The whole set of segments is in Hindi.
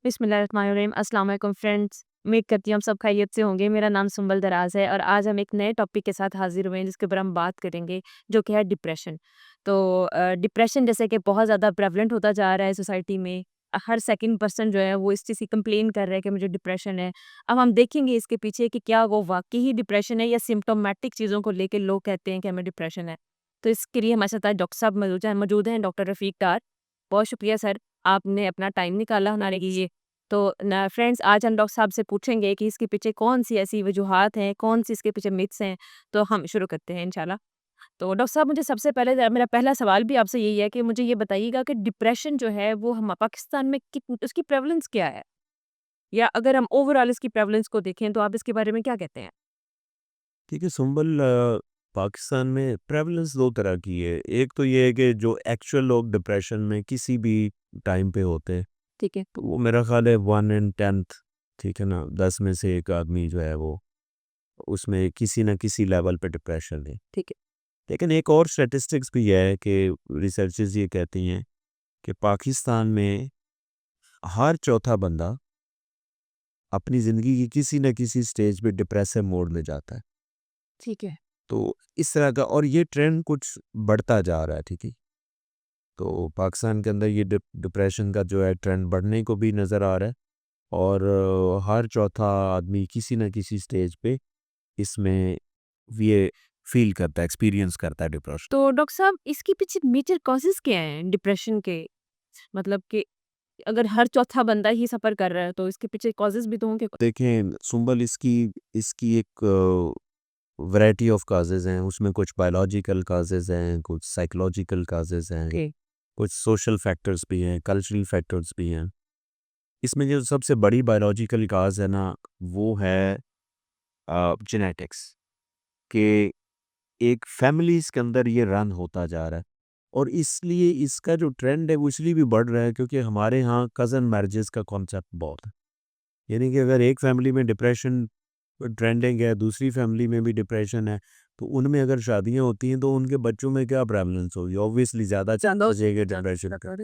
बिस्मिल्लाहिर्रहमानिर्रहीम। अस्सलाम वालेकुम फ्रेंड्स। उम्मीद करती हूँ हम सब खैरियत से होंगे। मेरा नाम सुंबल दराज है और आज हम एक नए टॉपिक के साथ हाजिर हुए हैं जिसके ऊपर हम बात करेंगे जो कि है डिप्रेशन। तो डिप्रेशन जैसे कि बहुत ज़्यादा प्रेवलेंट होता जा रहा है सोसाइटी में। हर सेकंड पर्सन जो है वो इस चीज़ की कंप्लेन कर रहा है कि मुझे डिप्रेशन है। अब हम देखेंगे इसके पीछे कि क्या वो वाक़ई ही डिप्रेशन है या सिम्प्टोमेटिक चीज़ों को लेके लोग कहते हैं कि हमें डिप्रेशन है। तो इसके लिए हमारे साथ आज डॉक्टर साहब मौजूद हैं डॉक्टर रफ़ीक डार। बहुत शुक्रिया सर, आपने अपना टाइम निकाला हमारे लिए। तो ना फ्रेंड्स, आज हम डॉक्टर साहब से पूछेंगे कि इसके पीछे कौन-सी ऐसी वजूहात हैं, कौन-सी इसके पीछे मिथ्स हैं। तो हम शुरू करते हैं इंशाल्लाह। तो डॉक्टर साहब, मुझे सबसे पहले मेरा पहला सवाल भी आपसे यही है कि मुझे ये बताइएगा कि डिप्रेशन जो है वो हम पाकिस्तान में कित उसकी प्रेवलेंस क्या है? या अगर हम ओवरऑल इसकी प्रेवलेंस को देखें तो आप इसके बारे में क्या कहते हैं? ठीक है सुंबल। पाकिस्तान में प्रेवलेंस दो तरह की है। एक तो ये है कि जो एक्चुअल लोग डिप्रेशन में किसी भी टाइम पे होते हैं, ठीक है, तो वो मेरा ख्याल है 1 in 10, ठीक है ना, 10 में से एक आदमी जो है वो उसमें किसी न किसी लेवल पे डिप्रेशन है। ठीक है, लेकिन एक और स्टैटिस्टिक्स भी है कि रिसर्चेस ये कहती हैं कि पाकिस्तान में हर चौथा बंदा अपनी ज़िंदगी की किसी न किसी स्टेज पे डिप्रेसिव मोड में जाता है। ठीक है। तो इस तरह का, और ये ट्रेंड कुछ बढ़ता जा रहा है, ठीक है। तो पाकिस्तान के अंदर ये डिप्रेशन का जो है ट्रेंड बढ़ने को भी नज़र आ रहा है, और हर चौथा आदमी किसी न किसी स्टेज पे इसमें ये फील करता है, एक्सपीरियंस करता है डिप्रेशन। तो डॉक्टर साहब, इसके पीछे मेजर कॉज़ेज़ क्या हैं डिप्रेशन के? मतलब कि अगर हर चौथा बंदा ही सफ़र कर रहा है तो इसके पीछे कॉज़ेज़ भी तो होंगे। देखें सुंबल, इसकी इसकी एक वैरायटी ऑफ काजेज़ हैं। उसमें कुछ बायोलॉजिकल काजेज़ हैं, कुछ साइकोलॉजिकल काजेज़ हैं, ओके, कुछ सोशल फैक्टर्स भी हैं, कल्चरल फैक्टर्स भी हैं। इसमें जो सबसे बड़ी बायोलॉजिकल काज़ है ना, वो है जेनेटिक्स, कि एक फैमिलीज़ के अंदर ये रन होता जा रहा है। और इसलिए इसका जो ट्रेंड है वो इसलिए भी बढ़ रहा है क्योंकि हमारे यहाँ कज़न मैरिजेज़ का कॉन्सेप्ट बहुत है। यानी कि अगर एक फैमिली में डिप्रेशन ट्रेंडिंग है, दूसरी फैमिली में भी डिप्रेशन है, तो उनमें अगर शादियाँ होती हैं तो उनके बच्चों में क्या प्रेवलेंस होगी? ऑब्वियसली ज़्यादा चांस हो जाएगा डिप्रेशन का।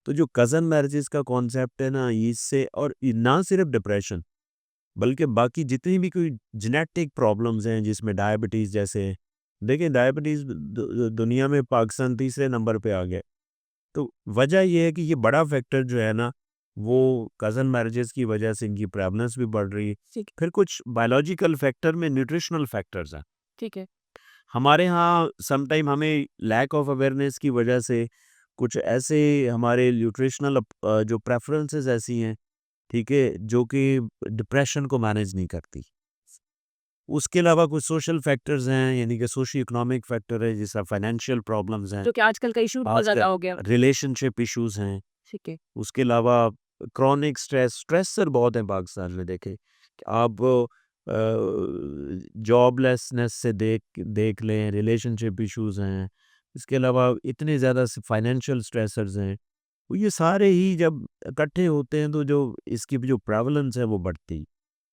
तो जो कज़न मैरिजेज़ का कॉन्सेप्ट है ना, इससे, और ना सिर्फ डिप्रेशन, बल्कि बाकी जितनी भी कोई जेनेटिक प्रॉब्लम्स हैं जिसमें डायबिटीज़ जैसे, देखिए डायबिटीज़ दुनिया में पाकिस्तान तीसरे नंबर पे आ गया। तो वजह ये है कि ये बड़ा फैक्टर जो है ना, वो कज़न मैरिजेज़ की वजह से इनकी प्रेवलेंस भी बढ़ रही है। ठीक फिर कुछ बायोलॉजिकल फैक्टर में न्यूट्रिशनल फैक्टर्स हैं। ठीक है। हमारे यहाँ समटाइम हमें लैक ऑफ अवेयरनेस की वजह से कुछ ऐसे हमारे न्यूट्रिशनल जो प्रेफ़रेंसेस ऐसी हैं, ठीक है, जो कि डिप्रेशन को मैनेज नहीं करती। उसके अलावा कुछ सोशल फैक्टर्स हैं, यानी कि सोशियो इकोनॉमिक फैक्टर है, जैसा फाइनेंशियल प्रॉब्लम्स हैं, जो कि आजकल का इश्यू बहुत ज़्यादा खासकर हो गया। रिलेशनशिप इश्यूज़ हैं। ठीक है। उसके अलावा क्रॉनिक स्ट्रेसर बहुत है पाकिस्तान में। देखें कि आप जॉबलेसनेस से देख देख लें, रिलेशनशिप इश्यूज़ हैं। इसके अलावा इतने ज़्यादा फाइनेंशियल स्ट्रेसर्स हैं। तो ये सारे ही जब इकट्ठे होते हैं तो जो इसकी जो प्रेवलेंस है वो बढ़ती।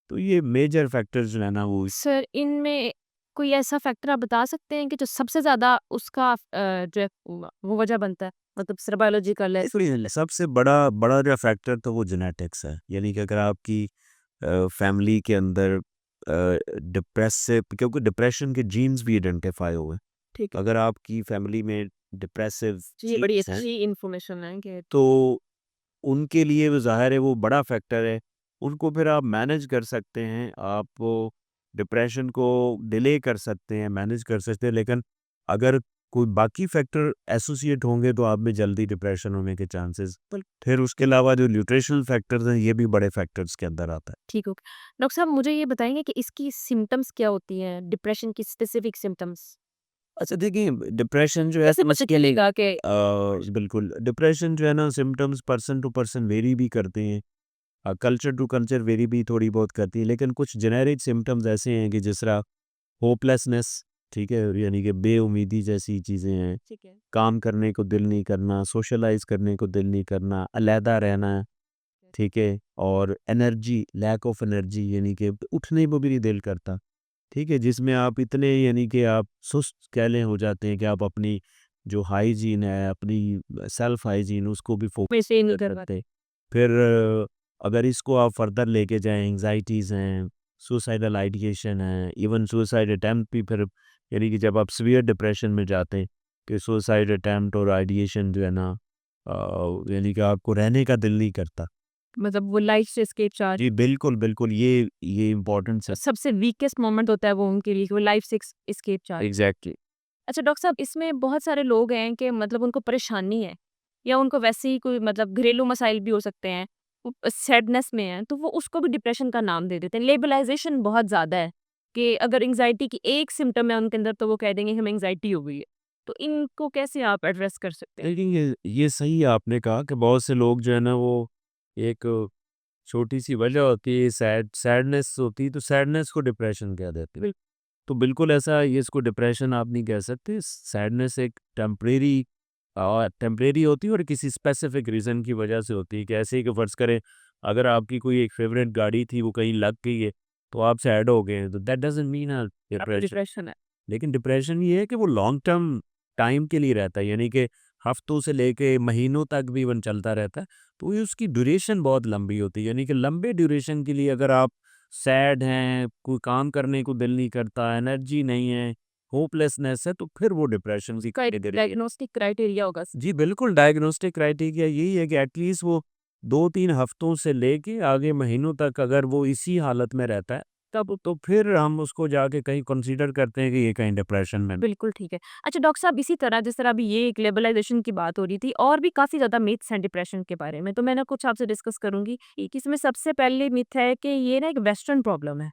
तो ये मेजर फैक्टर्स जो है ना वो सर, इनमें कोई ऐसा फैक्टर आप बता सकते हैं कि जो सबसे ज़्यादा उसका जो है वो वजह बनता है? मतलब सिर्फ बायोलॉजिकल है? इसलिए सबसे बड़ा बड़ा जो फैक्टर तो वो जेनेटिक्स है। यानी कि अगर आपकी फैमिली के अंदर डिप्रेसिव, क्योंकि डिप्रेशन के जीन्स भी आइडेंटिफाई हुए हैं। ठीक है। अगर आपकी फैमिली में डिप्रेसिव जी, ये बड़ी जीन्स हैं, अच्छी इन्फॉर्मेशन है कि तो उनके लिए वो ज़ाहिर है वो बड़ा फैक्टर है। उनको फिर आप मैनेज कर सकते हैं, आप वो डिप्रेशन को डिले कर सकते हैं, मैनेज कर सकते हैं। लेकिन अगर कोई बाकी फैक्टर एसोसिएट होंगे तो आप में जल्दी डिप्रेशन होने के चांसेस। फिर उसके अलावा जो न्यूट्रिशनल फैक्टर्स हैं, ये भी बड़े फैक्टर्स के अंदर आता है। ठीक हो गया। डॉक्टर साहब, मुझे ये बताएँगे कि इसकी सिम्पटम्स क्या होती हैं? डिप्रेशन की स्पेसिफिक सिम्पटम्स? अच्छा देखिए, डिप्रेशन जो है कैसे पता चलेगा कि बिल्कुल डिप्रेशन जो है ना, symptoms person to person vary भी करते हैं। कल्चर टू कल्चर वेरी भी थोड़ी बहुत करती है, लेकिन कुछ जेनेरिक सिम्पटम्स ऐसे हैं कि जिस तरह होपलेसनेस, ठीक है, यानी कि बेउम्मीदी जैसी चीज़ें हैं। ठीक है। काम करने को दिल नहीं करना, सोशलाइज़ करने को दिल नहीं करना, अलहदा रहना, ठीक है, और एनर्जी, लैक ऑफ एनर्जी, यानी कि उठने को भी नहीं दिल करता, ठीक है, जिसमें आप इतने, यानी कि आप सुस्त कह लें हो जाते हैं कि आप अपनी जो हाइजीन है, अपनी सेल्फ हाइजीन, उसको भी फोकस मेंटेन नहीं कर कर पाते। सकते। फिर अगर इसको आप फर्दर लेके जाएँ, एंग्ज़ायटीज़ हैं, सुसाइडल आइडिएशन है, इवन सुसाइड अटेम्प्ट भी फिर यानी कि जब आप सीवियर डिप्रेशन में जाते हैं कि सुसाइड अटेम्प्ट और आइडिएशन जो है ना यानी कि आपको रहने का दिल नहीं करता। मतलब वो लाइफ से एस्केप चाह जी, बिल्कुल, बिल्कुल, ये इम्पोर्टेंस है। सबसे वीकेस्ट मोमेंट होता है वो उनके लिए कि वो लाइफ से एस्केप चाह रहे हैं। एग्ज़ैक्टली। अच्छा डॉक्टर साहब, इसमें बहुत सारे लोग हैं कि मतलब उनको परेशानी है या उनको वैसे ही कोई मतलब घरेलू मसाइल भी हो सकते हैं, सैडनेस में है तो वो उसको भी डिप्रेशन का नाम दे देते हैं। लेबलाइजेशन बहुत ज़्यादा है कि अगर एंग्जाइटी की एक सिम्टम है उनके अंदर तो वो कह देंगे हमें एंग्जाइटी हो गई है। तो इनको कैसे आप एड्रेस कर सकते हैं? लेकिन ये सही आपने कहा कि बहुत से लोग जो है ना वो एक छोटी-सी वजह होती है सैडनेस होती है तो सैडनेस को डिप्रेशन कह देते हैं। तो बिल्कुल ऐसा ये इसको डिप्रेशन आप नहीं कह सकते। सैडनेस एक टेम्परेरी होती है और किसी स्पेसिफिक रीज़न की वजह से होती है कि ऐसे ही कि फ़र्ज़ करें अगर आपकी कोई एक फ़ेवरेट गाड़ी थी वो कहीं लग गई है, तो आप सैड हो गए हैं, तो दैट डज़न्ट मीन आपको डिप्रेशन। डिप्रेशन है? लेकिन डिप्रेशन ये है कि वो लॉन्ग टर्म टाइम के लिए रहता है, यानी कि हफ्तों से लेके महीनों तक भी इवन चलता रहता है। तो ये उसकी ड्यूरेशन बहुत लंबी होती है, यानी कि लंबे ड्यूरेशन के लिए अगर आप सैड हैं, कोई काम करने को दिल नहीं करता, एनर्जी नहीं है, होपलेसनेस है, तो फिर वो डिप्रेशन की इसका एक कैटेगरी। डायग्नोस्टिक क्राइटेरिया होगा। जी बिल्कुल, डायग्नोस्टिक क्राइटेरिया यही है कि एटलीस्ट वो 2-3 हफ्तों से लेके आगे महीनों तक अगर वो इसी हालत में रहता है, तब तो फिर हम उसको जाके कहीं कंसीडर करते हैं कि ये कहीं डिप्रेशन में। बिल्कुल ठीक है। अच्छा डॉक्टर साहब, इसी तरह जिस तरह अभी ये एक ग्लोबलाइज़ेशन की बात हो रही थी और भी काफ़ी ज़्यादा मिथ्स हैं डिप्रेशन के बारे में, तो मैं ना कुछ आपसे डिस्कस करूँगी। एक इसमें सबसे पहले मिथ है कि ये ना एक वेस्टर्न प्रॉब्लम है।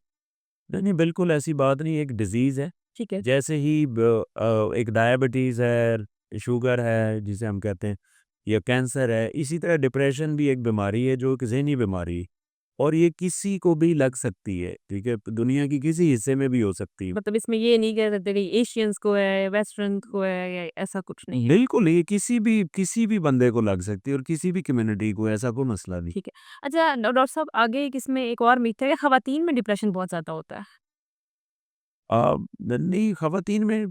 नहीं, नहीं, बिल्कुल ऐसी बात नहीं है, एक डिज़ीज़ है। ठीक है। जैसे ही एक डायबिटीज़ है, शुगर है जिसे हम कहते हैं या कैंसर है, इसी तरह डिप्रेशन भी एक बीमारी है जो एक ज़हनी बीमारी है और ये किसी को भी लग सकती है, ठीक है? दुनिया की किसी हिस्से में भी हो सकती है। मतलब इसमें ये नहीं कह सकते कि एशियंस को है, वेस्टर्न को है या ऐसा कुछ नहीं है। बिल्कुल, ये किसी भी बंदे को लग सकती है और किसी भी कम्युनिटी को, ऐसा कोई मसला नहीं। ठीक है। अच्छा डॉक्टर साहब, आगे एक इसमें एक और मिथ है कि ख़वातीन में डिप्रेशन बहुत ज़्यादा होता है। नहीं, ख़वातीन में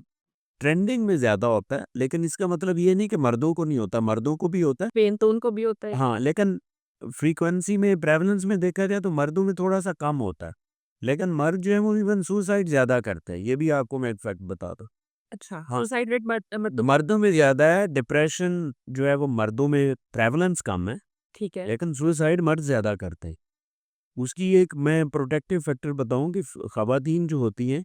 ट्रेंडिंग में ज़्यादा होता है, लेकिन इसका मतलब ये नहीं कि मर्दों को नहीं होता, मर्दों को भी होता है। पेन तो उनको भी होता है। हाँ, लेकिन फ्रीक्वेंसी में, प्रेवलेंस में देखा जाए तो मर्दों में थोड़ा-सा कम होता है। लेकिन मर्द जो है वो इवन सुसाइड ज़्यादा करते हैं, ये भी आपको मैं एक फैक्ट बता दूँ। अच्छा, हाँ, सुसाइड रेट मतलब मर्दों में ज़्यादा है, डिप्रेशन जो है वो मर्दों में प्रेवलेंस कम है, ठीक है। लेकिन सुसाइड मर्द ज़्यादा करते हैं। उसकी एक मैं प्रोटेक्टिव फैक्टर बताऊँ कि ख़वातीन जो होती हैं,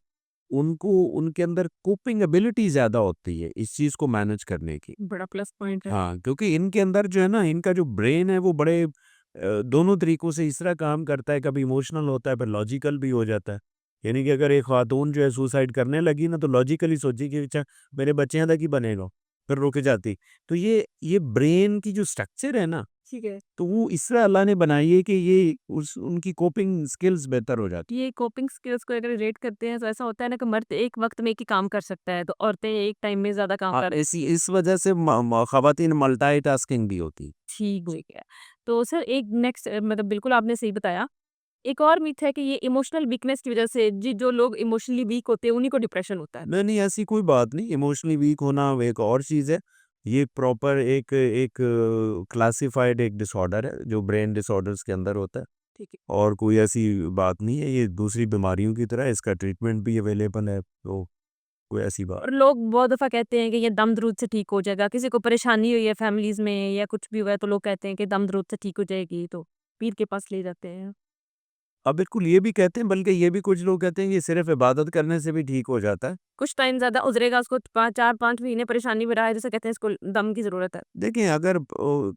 उनको उनके अंदर कोपिंग एबिलिटी ज़्यादा होती है, इस चीज़ को मैनेज करने की। बड़ा प्लस पॉइंट है। हाँ, क्योंकि इनके अंदर जो है ना, इनका जो ब्रेन है वो बड़े दोनों तरीकों से इस तरह काम करता है, कभी इमोशनल होता है, फिर लॉजिकल भी हो जाता है। यानी कि अगर एक खातून जो है सुसाइड करने लगी ना, तो लॉजिकली सोची कि अच्छा मेरे बच्चें दा की बनेगा? फिर रुक जाती। तो ये ब्रेन की जो स्ट्रक्चर है ना, ठीक है। तो वो इस तरह अल्लाह ने बनाई है कि ये उस उनकी कोपिंग स्किल्स बेहतर हो जाती। ये कोपिंग स्किल्स को अगर रेट करते हैं तो ऐसा होता है ना कि मर्द एक वक्त में एक ही काम कर सकता है तो औरतें एक टाइम में ज़्यादा काम हाँ, कर। ऐसी इस वजह से ख़वातीन मल्टीटास्किंग भी होती। ठीक है। तो सर एक नेक्स्ट मतलब बिल्कुल आपने सही बताया। एक और मिथ है कि ये इमोशनल वीकनेस की वज़ह से जो लोग इमोशनली वीक होते हैं उन्हीं को डिप्रेशन होता है। नहीं, नहीं, ऐसी कोई बात नहीं, इमोशनली वीक होना वो एक और चीज़ है। ये प्रॉपर एक एक क्लासिफ़ाइड एक डिसऑर्डर है, जो ब्रेन डिसऑर्डर्स के अंदर होता है ठीक है। और कोई ऐसी बात नहीं है, ये दूसरी बीमारियों की तरह है, इसका ट्रीटमेंट भी अवेलेबल है, तो कोई ऐसी बात। और लोग बहुत दफ़ा कहते हैं कि ये दम दरूद से ठीक हो जाएगा। किसी को परेशानी हुई है फैमिलीज़ में या कुछ भी हुआ है तो लोग कहते हैं कि दम दरूद से ठीक हो जाएगी तो पीर के पास ले जाते हैं। अब बिल्कुल ये भी कहते हैं, बल्कि ये भी कुछ लोग कहते हैं कि सिर्फ़ इबादत करने से भी ठीक हो जाता है। कुछ टाइम ज़्यादा उज़रेगा उसको 4-5 महीने परेशानी में रहा है, जैसे कहते हैं इसको दम की ज़रूरत है। देखिए, अगर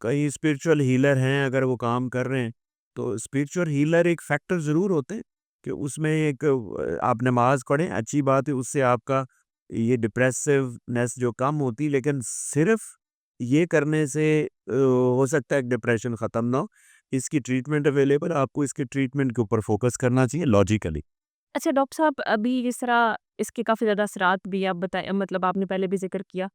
कहीं स्पिरिचुअल हीलर हैं, अगर वो काम कर रहे हैं, तो स्पिरिचुअल हीलर एक फैक्टर ज़रूर होते हैं कि उसमें एक आप नमाज़ पढ़ें, अच्छी बात है, उससे आपका ये डिप्रेसिवनेस जो कम होती, लेकिन सिर्फ़ ये करने से हो सकता है कि डिप्रेशन ख़त्म ना हो। इसकी ट्रीटमेंट अवेलेबल है, आपको इसके ट्रीटमेंट के ऊपर फ़ोकस करना चाहिए लॉजिकली। अच्छा डॉक्टर साहब, अभी जिस तरह इसके काफ़ी ज़्यादा असरात भी आप बताए मतलब आपने पहले भी ज़िक्र किया।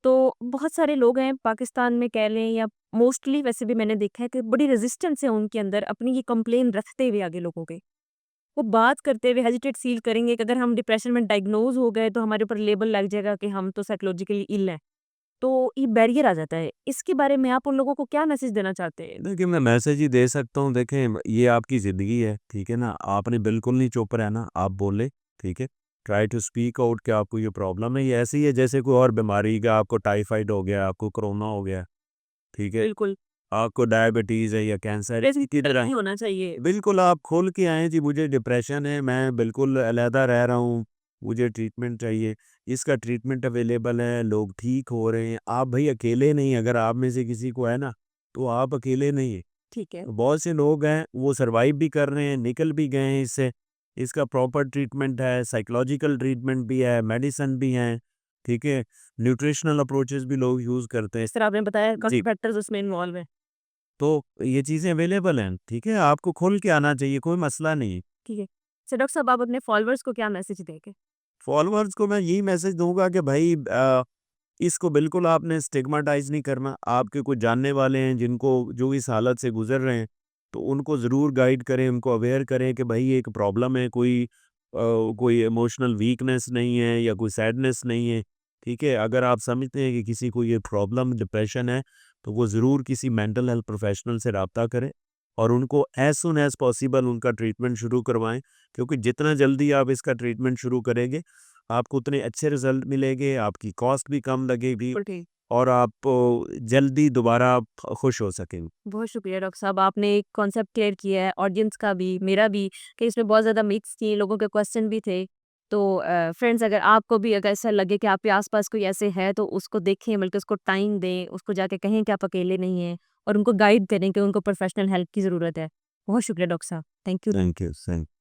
तो बहुत सारे लोग हैं पाकिस्तान में कह लें या मोस्टली वैसे भी मैंने देखा है कि बड़ी रेज़िस्टेंस है उनके अंदर अपनी ये कंप्लेन रखते हुए आगे लोगों के। वो बात करते हुए हेजिटेट फ़ील करेंगे कि अगर हम डिप्रेशन में डायग्नोज़ हो गए तो हमारे ऊपर लेबल लग जाएगा कि हम तो साइकोलॉजिकली इल हैं। तो ये बैरियर आ जाता है। इसके बारे में आप उन लोगों को क्या मैसेज देना चाहते हैं? देखिए, मैं मैसेज ही दे सकता हूँ। देखें, ये आपकी ज़िंदगी है, ठीक है ना? आपने बिल्कुल नहीं चुप रहना, आप बोलें, ठीक है? ट्राई टू स्पीक आउट कि आपको ये प्रॉब्लम है। ये ऐसी है जैसे कोई और बीमारी का, आपको टाइफाइड हो गया, आपको कोरोना हो गया, ठीक है? बिल्कुल, आपको डायबिटीज़ है या कैंसर है, इसी की तरह नहीं होना चाहिए। बिल्कुल आप खोल के आएँ जी, मुझे डिप्रेशन है, मैं बिल्कुल अलहदा रह रहा हूँ, मुझे ट्रीटमेंट चाहिए। इसका ट्रीटमेंट अवेलेबल है, लोग ठीक हो रहे हैं। आप भई अकेले नहीं, अगर आप में से किसी को है ना, तो आप अकेले नहीं हैं। ठीक है। बहुत से लोग हैं, वो सर्वाइव भी कर रहे हैं, निकल भी गए हैं इससे। इसका प्रॉपर ट्रीटमेंट है, साइकोलॉजिकल ट्रीटमेंट भी है, मेडिसिन भी हैं, ठीक है? न्यूट्रिशनल अप्रोचेज़ भी लोग यूज़ करते हैं। जिस तरह आपने बताया जी। काफ़ी फैक्टर्स उसमें इन्वॉल्व हैं। तो ये चीज़ें अवेलेबल हैं, ठीक है? आपको खुल के आना चाहिए, कोई मसला नहीं है। ठीक है। so डॉक्टर साहब आप अपने फॉलोअर्स को क्या मैसेज देंगे? फॉलोअर्स को मैं यही मैसेज दूँगा कि भाई इसको बिल्कुल आपने स्टिग्माटाइज़ नहीं करना। आपके कुछ जानने वाले हैं जिनको जो इस हालत से गुज़र रहे हैं, तो उनको ज़रूर गाइड करें, उनको अवेयर करें कि भाई ये एक प्रॉब्लम है, कोई इमोशनल वीकनेस नहीं है या कोई सैडनेस नहीं है, ठीक है? अगर आप समझते हैं कि किसी को ये प्रॉब्लम डिप्रेशन है, तो वो ज़रूर किसी मेंटल हेल्थ प्रोफेशनल से राब्ता करें और उनको एज़ सून एज़ पॉसिबल उनका ट्रीटमेंट शुरू करवाएँ, क्योंकि जितना जल्दी आप इसका ट्रीटमेंट शुरू करेंगे, आपको उतने अच्छे रिज़ल्ट मिलेंगे, आपकी कॉस्ट भी कम लगेगी बिल्कुल ठीक। और आप जल्दी दोबारा आप खुश हो सकेंगे। बहुत शुक्रिया डॉक्टर साहब, आपने एक कॉन्सेप्ट क्लियर किया है ऑडियंस का भी, मेरा भी, कि इसमें बहुत ज़्यादा मिक्स थी, लोगों के क्वेश्चन भी थे। तो फ्रेंड्स अगर आपको भी अगर ऐसा लगे कि आपके आस-पास कोई ऐसे है तो उसको देखें, बल्कि उसको टाइम दें, उसको जाके कहें कि आप अकेले नहीं हैं और उनको गाइड करें कि उनको प्रोफेशनल हेल्प की ज़रूरत है। बहुत शुक्रिया डॉक्टर साहब। Thank you. Thank you.